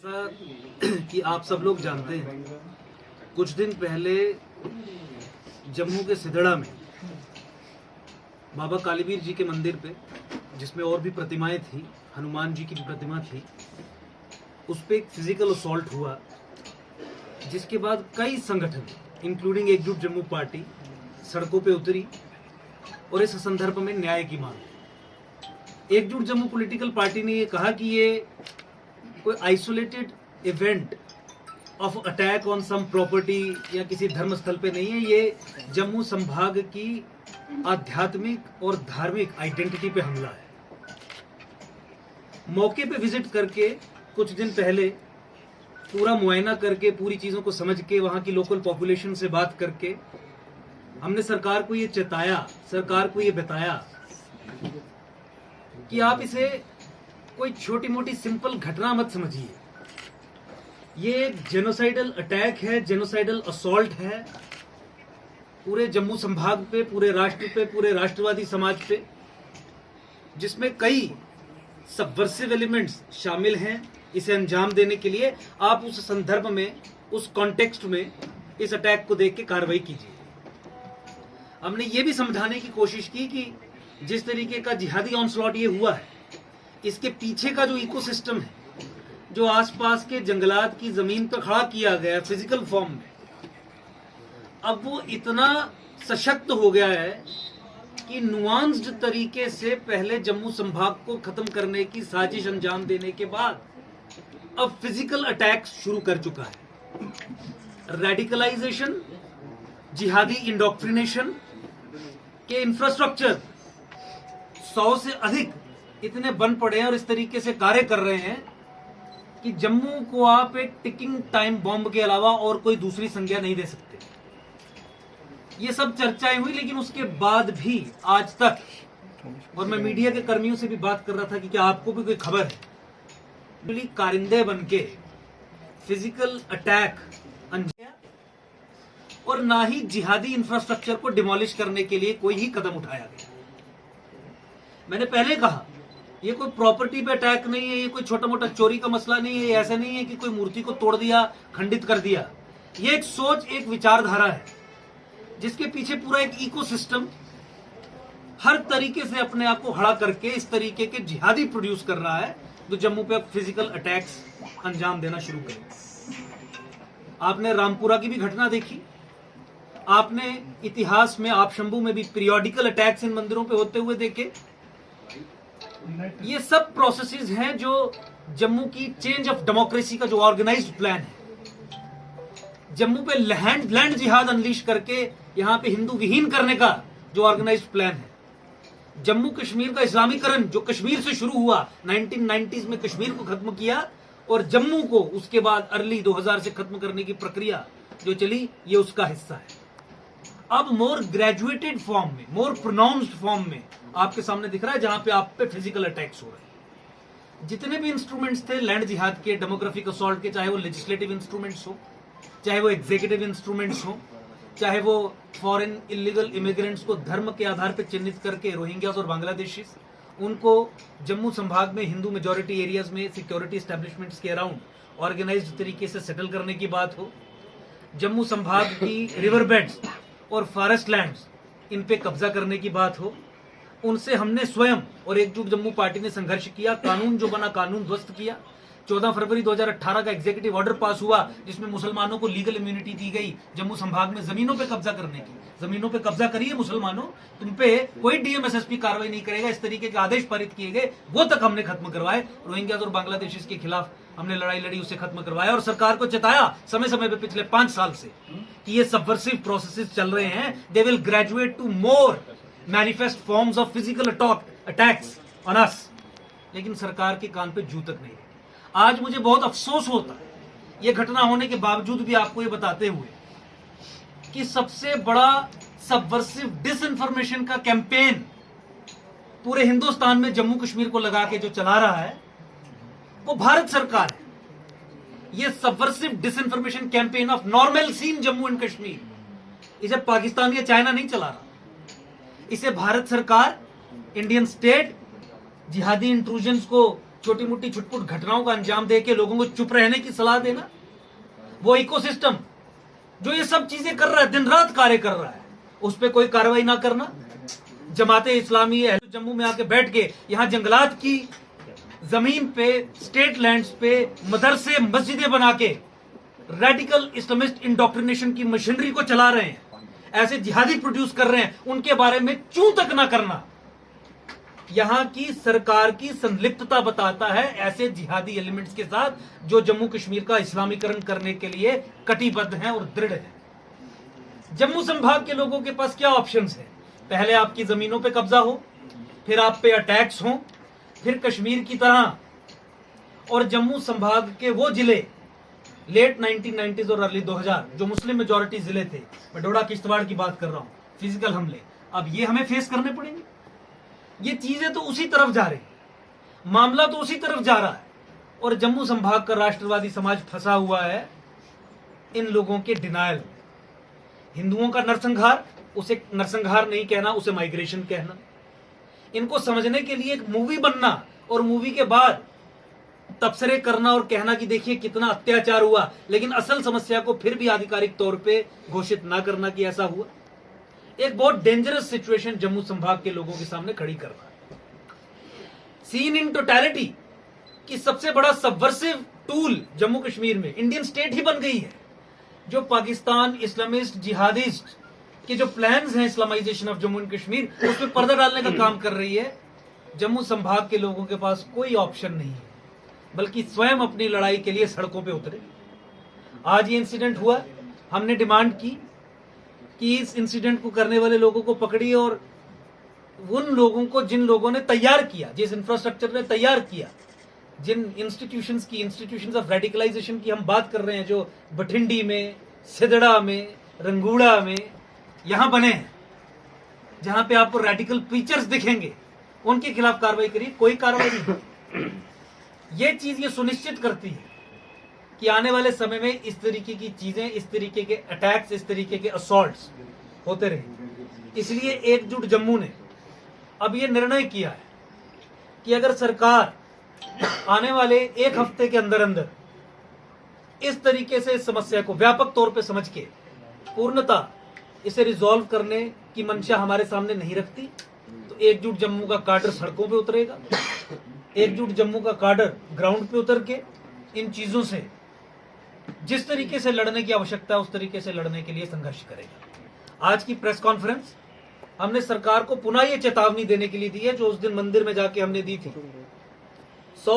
जैसा कि आप सब लोग जानते हैं, कुछ दिन पहले जम्मू के सिदड़ा में बाबा कालीवीर जी के मंदिर पे, जिसमें और भी प्रतिमाएं थी, हनुमान जी की भी प्रतिमा थी, उस पे एक फिजिकल असॉल्ट हुआ, जिसके बाद कई संगठन इंक्लूडिंग एकजुट जम्मू पार्टी सड़कों पे उतरी और इस संदर्भ में न्याय की मांग। एकजुट जम्मू पॉलिटिकल पार्टी ने ये कहा कि ये कोई isolated event of attack on sum property या किसी धर्म स्थल पे नहीं है, ये जम्मू संभाग की आध्यात्मिक और धार्मिक आइडेंटिटी पे हमला है। मौके पे विजिट करके कुछ दिन पहले पूरा मुआयना करके, पूरी चीजों को समझ के, वहां की लोकल पॉपुलेशन से बात करके हमने सरकार को ये चेताया, सरकार को ये बताया कि आप इसे कोई छोटी मोटी सिंपल घटना मत समझिए। ये एक जेनोसाइडल अटैक है, जेनोसाइडल असॉल्ट है पूरे जम्मू संभाग पे, पूरे राष्ट्र पे, पूरे राष्ट्रवादी समाज पे, जिसमें कई सबवर्सिव एलिमेंट्स शामिल हैं इसे अंजाम देने के लिए। आप उस संदर्भ में, उस कॉन्टेक्स्ट में इस अटैक को देख के कार्रवाई कीजिए। हमने ये भी समझाने की कोशिश की कि जिस तरीके का जिहादी ऑनस्लॉट ये हुआ है, इसके पीछे का जो इकोसिस्टम है, जो आसपास के जंगलात की जमीन पर खड़ा किया गया फिजिकल फॉर्म में, अब वो इतना सशक्त हो गया है कि नुआंस्ड तरीके से पहले जम्मू संभाग को खत्म करने की साजिश अंजाम देने के बाद अब फिजिकल अटैक शुरू कर चुका है। रेडिकलाइजेशन, जिहादी इंडोक्ट्रिनेशन के इंफ्रास्ट्रक्चर 100 से अधिक इतने बन पड़े हैं और इस तरीके से कार्य कर रहे हैं कि जम्मू को आप एक टिकिंग टाइम बॉम्ब के अलावा और कोई दूसरी संज्ञा नहीं दे सकते। ये सब चर्चाएं हुई, लेकिन उसके बाद भी आज तक, और मैं मीडिया के कर्मियों से भी बात कर रहा था कि क्या आपको भी कोई खबर है, कारिंदे बनके फिजिकल अटैक और ना ही जिहादी इंफ्रास्ट्रक्चर को डिमोलिश करने के लिए कोई ही कदम उठाया गया। मैंने पहले कहा, ये कोई प्रॉपर्टी पे अटैक नहीं है, ये कोई छोटा मोटा चोरी का मसला नहीं है, ये ऐसा नहीं है कि कोई मूर्ति को तोड़ दिया, खंडित कर दिया। ये एक सोच, एक विचारधारा है जिसके पीछे पूरा एक इकोसिस्टम हर तरीके से अपने आप को खड़ा करके इस तरीके के जिहादी प्रोड्यूस कर रहा है, जो जम्मू पे अब फिजिकल अटैक्स अंजाम देना शुरू करे। आपने रामपुरा की भी घटना देखी, आपने इतिहास में आप शंभू में भी पीरियोडिकल अटैक्स इन मंदिरों पे होते हुए देखे। ये सब प्रोसेसेस हैं जो जम्मू की चेंज ऑफ डेमोक्रेसी का जो ऑर्गेनाइज्ड प्लान है, जम्मू पे लैंड जिहाद अनलीश करके यहां पे हिंदू विहीन करने का जो ऑर्गेनाइज्ड प्लान है, जम्मू कश्मीर का इस्लामीकरण जो कश्मीर से शुरू हुआ, 1990s में कश्मीर को खत्म किया और जम्मू को उसके बाद अर्ली 2000 से खत्म करने की प्रक्रिया जो चली, ये उसका हिस्सा है। अब मोर ग्रेजुएटेड फॉर्म में, मोर प्रोनाउंस्ड फॉर्म में आपके सामने दिख रहा है, जहां पे आप पे फिजिकल अटैक्स हो रहे हैं। जितने भी इंस्ट्रूमेंट्स थे लैंड जिहाद के, डेमोग्राफिक असॉल्ट के, चाहे वो लेजिस्लेटिव इंस्ट्रूमेंट्स हो, चाहे वो एग्जीक्यूटिव इंस्ट्रूमेंट्स हो, चाहे वो फॉरेन इलीगल इमिग्रेंट्स को धर्म के आधार पर चिन्हित करके रोहिंग्यास और बांग्लादेशीज, उनको जम्मू संभाग में हिंदू मेजॉरिटी एरियाज में सिक्योरिटी एस्टेब्लिशमेंट्स के अराउंड ऑर्गेनाइज्ड तरीके से सेटल करने की बात हो, जम्मू संभाग की रिवर बेड्स और फॉरेस्ट लैंड्स इन पे कब्जा करने की बात हो, उनसे हमने स्वयं और एकजुट जम्मू पार्टी ने संघर्ष किया। कानून जो बना, कानून ध्वस्त किया। 14 फरवरी 2018 का एग्जीक्यूटिव ऑर्डर पास हुआ जिसमें मुसलमानों को लीगल इम्यूनिटी दी गई जम्मू संभाग में जमीनों पे कब्जा करने की। जमीनों पे कब्जा करिए मुसलमानों, तुम पे कोई डीएमएसएसपी कार्रवाई नहीं करेगा, इस तरीके के आदेश पारित किए गए, वो तक हमने खत्म करवाए। रोहिंग्यास और बांग्लादेशीज के खिलाफ हमने लड़ाई लड़ी, उसे खत्म करवाया और सरकार को चेताया समय समय पे पिछले 5 साल से कि ये सबवर्सिव प्रोसेसेस चल रहे हैं, they will graduate to more manifest forms of physical attacks on us. लेकिन सरकार के कान पे जू तक नहीं है। आज मुझे बहुत अफसोस होता है ये घटना होने के बावजूद भी आपको ये बताते हुए कि सबसे बड़ा सबवर्सिव डिसइंफॉर्मेशन का कैंपेन पूरे हिंदुस्तान में जम्मू कश्मीर को लगा के जो चला रहा है वो भारत सरकार है। ये subversive disinformation campaign of normal scene Jammu and Kashmir, इसे पाकिस्तान या चाइना नहीं चला रहा, इसे भारत सरकार, इंडियन स्टेट जिहादी इंट्रूजन्स को छोटी मोटी छुटपुट घटनाओं का अंजाम दे के लोगों को चुप रहने की सलाह देना, वो इकोसिस्टम जो ये सब चीजें कर रहा है, दिन रात कार्य कर रहा है, उस पर कोई कार्रवाई ना करना। जमाते इस्लामी है जम्मू में आके बैठ के यहाँ जंगलात की जमीन पे, स्टेट लैंड्स पे मदरसे मस्जिदें बना के रेडिकल इस्लामिस्ट इंडोक्ट्रिनेशन की मशीनरी को चला रहे हैं, ऐसे जिहादी प्रोड्यूस कर रहे हैं, उनके बारे में चूं तक ना करना यहां की सरकार की संलिप्तता बताता है ऐसे जिहादी एलिमेंट्स के साथ जो जम्मू कश्मीर का इस्लामीकरण करने के लिए कटिबद्ध हैं और दृढ़ हैं। जम्मू संभाग के लोगों के पास क्या ऑप्शंस हैं? पहले आपकी जमीनों पे कब्जा हो, फिर आप पे अटैक्स हो, फिर कश्मीर की तरह और जम्मू संभाग के वो जिले लेट 1990s और अर्ली 2000 जो मुस्लिम मेजॉरिटी जिले थे, मैं डोडा किश्तवाड़ की बात कर रहा हूं, फिजिकल हमले अब ये हमें फेस करने पड़ेंगे। ये चीजें तो उसी तरफ जा रही, मामला तो उसी तरफ जा रहा है और जम्मू संभाग का राष्ट्रवादी समाज फंसा हुआ है इन लोगों के डिनायल। हिंदुओं का नरसंहार, उसे नरसंहार नहीं कहना, उसे माइग्रेशन कहना। इनको समझने के लिए एक मूवी बनना और मूवी के बाद तबसरे करना और कहना कि देखिए कितना अत्याचार हुआ, लेकिन असल समस्या को फिर भी आधिकारिक तौर पे घोषित ना करना कि ऐसा हुआ, एक बहुत डेंजरस सिचुएशन जम्मू संभाग के लोगों के सामने खड़ी कर रहा है। सीन इन टोटैलिटी कि सबसे बड़ा सबवर्सिव टूल जम्मू कश्मीर में इंडियन स्टेट ही बन गई है, जो पाकिस्तान इस्लामिस्ट जिहादिस्ट के जो प्लान्स हैं Islamisation of Jammu and Kashmir, उसमें पर्दा डालने का काम कर रही है। जम्मू संभाग के लोगों के पास कोई ऑप्शन नहीं है, बल्कि स्वयं अपनी लड़ाई के लिए सड़कों पे उतरे। आज ये इंसिडेंट हुआ, हमने डिमांड की कि इस इंसिडेंट को करने वाले लोगों को पकड़िए और उन लोगों को जिन लोगों ने तैयार किया, जिस इंफ्रास्ट्रक्चर ने तैयार किया, जिन इंस्टीट्यूशंस ऑफ रेडिकलाइजेशन की हम बात कर रहे हैं, जो बठिंडी में, सिदड़ा में, रंगूड़ा में यहां बने हैं, जहां पे आपको रेडिकल फीचर्स दिखेंगे, उनके खिलाफ कार्रवाई करिए। कोई कार्रवाई नहीं। ये चीज ये सुनिश्चित करती है कि आने वाले समय में इस तरीके की चीजें, इस तरीके के अटैक्स, इस तरीके के असॉल्ट्स होते रहे। इसलिए एकजुट जम्मू ने अब ये निर्णय किया है कि अगर सरकार आने वाले एक हफ्ते के अंदर अंदर इस तरीके से इस समस्या को व्यापक तौर पे समझ के पूर्णतः इसे रिजॉल्व करने की मंशा हमारे सामने नहीं रखती, तो एकजुट जम्मू का काडर सड़कों पे उतरेगा। एकजुट जम्मू का काडर ग्राउंड पे उतर के इन चीजों से जिस तरीके से लड़ने की आवश्यकता है उस तरीके से लड़ने के लिए संघर्ष करेगा। आज की प्रेस कॉन्फ्रेंस हमने सरकार को पुनः ये चेतावनी देने के लिए दी है जो उस दिन मंदिर में जाके हमने दी थी। 100